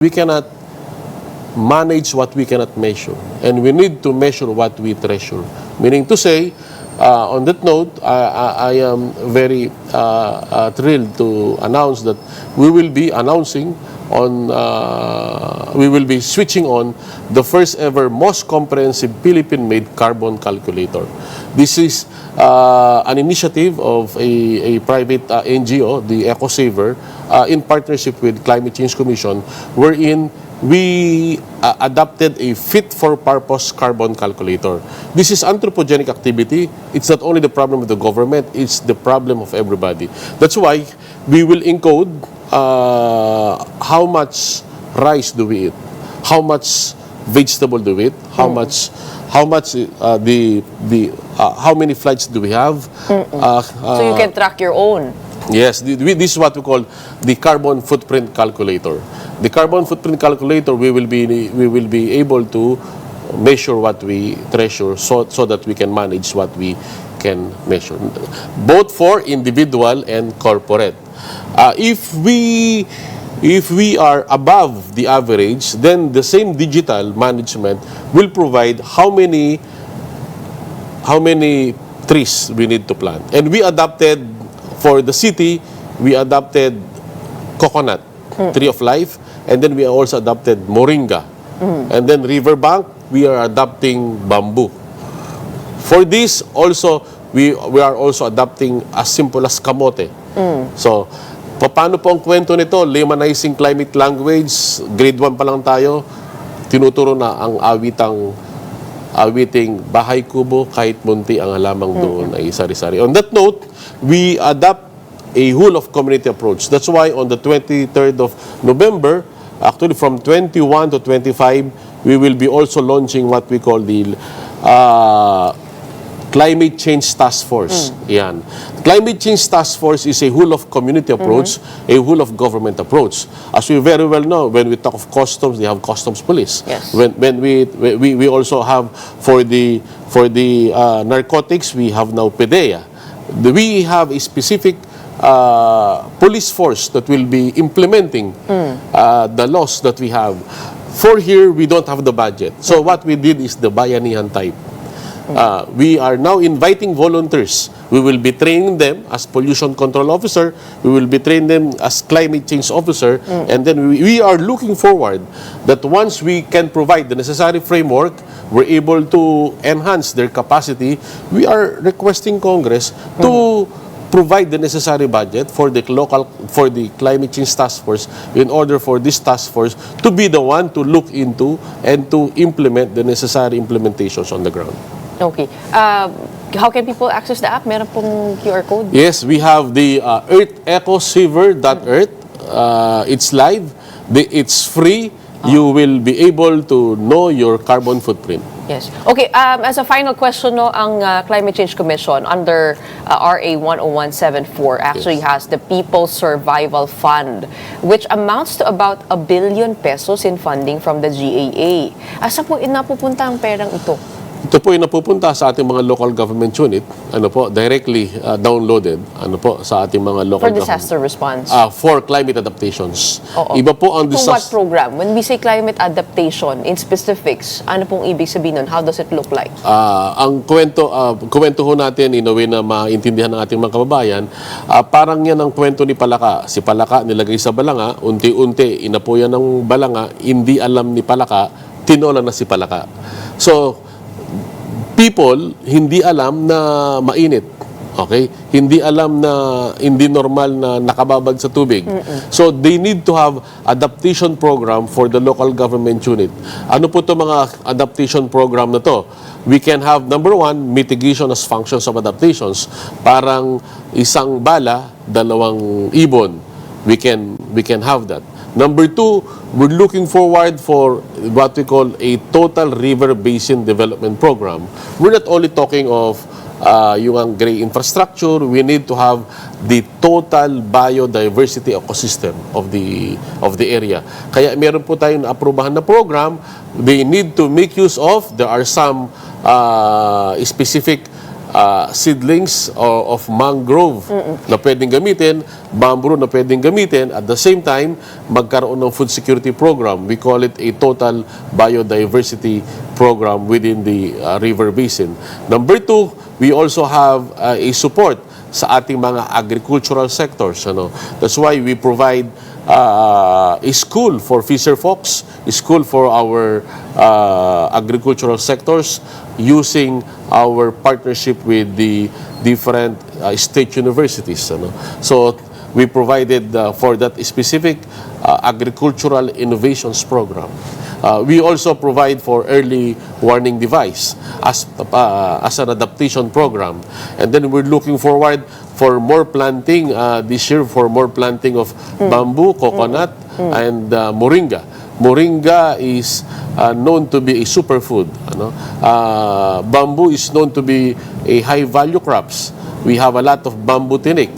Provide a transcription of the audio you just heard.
We cannot manage what we cannot measure, and we need to measure what we treasure. Meaning to say, on that note, I am very thrilled to announce that we will be announcing on, we will be switching on the first ever most comprehensive Philippine-made carbon calculator. This is an initiative of a private NGO, the EcoSaver, in partnership with Climate Change Commission, wherein we adopted a fit-for-purpose carbon calculator. This is anthropogenic activity. It's not only the problem of the government, it's the problem of everybody. That's why we will encode how much rice do we eat, how much vegetable do we eat, how many flights do we have. So you can track your own. Yes, this is what we call the carbon footprint calculator. The carbon footprint calculator, we will be able to measure what we treasure, so that we can manage what we can measure, both for individual and corporate. If we are above the average, then the same digital management will provide how many trees we need to plant. And we adopted, for the city, we adopted coconut, tree of life, and then we also adopted moringa. And then riverbank, we are adopting bamboo. For this also, we are also adopting as simple as kamote. So, paano po ang kwento nito? Lamanizing climate language, grade 1 pa lang tayo, tinuturo na ang awiting bahay kubo, kahit munti ang halamang doon ay sari-sari. On that note, we adopt a whole of community approach. That's why on the 23rd of November, actually from 21 to 25, we will be also launching what we call the Climate Change Task Force. Yan. Climate Change Task Force is a whole of community approach, a whole of government approach. As we very well know, when we talk of customs, they have customs police. Yes. When we also have for the narcotics, we have now PDEA. We have a specific police force that will be implementing the laws that we have. For here, we don't have the budget. So what we did is the bayanihan type. We are now inviting volunteers. We will be training them as pollution control officer. We will be training them as climate change officer. And then we are looking forward that once we can provide the necessary framework, we're able to enhance their capacity. We are requesting Congress to provide the necessary budget for the climate change task force, in order for this task force to be the one to look into and to implement the necessary implementations on the ground. Okay. How can people access the app? Meron pong QR code? Yes, we have the earthecosaver.earth. It's live. It's free. You will be able to know your carbon footprint. Yes. Okay, as a final question, no, ang Climate Change Commission under RA 10174 actually has the People's Survival Fund, which amounts to about 1 billion pesos in funding from the GAA. Asa po napupunta ang perang ito? Ito po ay napupunta sa ating mga local government unit, directly downloaded, sa ating mga local for disaster response. For climate adaptations. Oo. Iba po ang So what program? When we say climate adaptation, in specifics, ano pong ibig sabihin nun? How does it look like? Ang kwento ho natin, in a way na maintindihan ng ating mga kababayan, parang yan ang kwento ni Palaka. Si Palaka nilagay sa balanga, unti-unti inapoyan ng balanga, hindi alam ni Palaka, tinola na si Palaka. So, people hindi alam na mainit. Okay? Hindi alam na hindi normal na nakababad sa tubig. So they need to have adaptation program for the local government unit. Ano po 'to mga adaptation program na to? We can have, number one, mitigation as functions of adaptations. Parang isang bala, dalawang ibon. We can have that. Number two, we're looking forward for what we call a total river basin development program. We're not only talking of yung gray infrastructure, we need to have the total biodiversity ecosystem of the area. Kaya meron po tayong aprubahan na program. They need to make use of, there are some specific seedlings of mangrove na pwedeng gamitin, bamboo na pwedeng gamitin. At the same time, magkaroon ng food security program. We call it a total biodiversity program within the river basin. Number two, we also have a support sa ating mga agricultural sectors. That's why we provide a school for fisher folks, a school for our agricultural sectors, using our partnership with the different state universities. So we provided for that specific agricultural innovations program. We also provide for early warning device as an adaptation program. And then we're looking forward for more planting this year, for more planting of bamboo, coconut, and moringa. Moringa is known to be a superfood. Bamboo is known to be a high-value crops. We have a lot of bamboo tinik.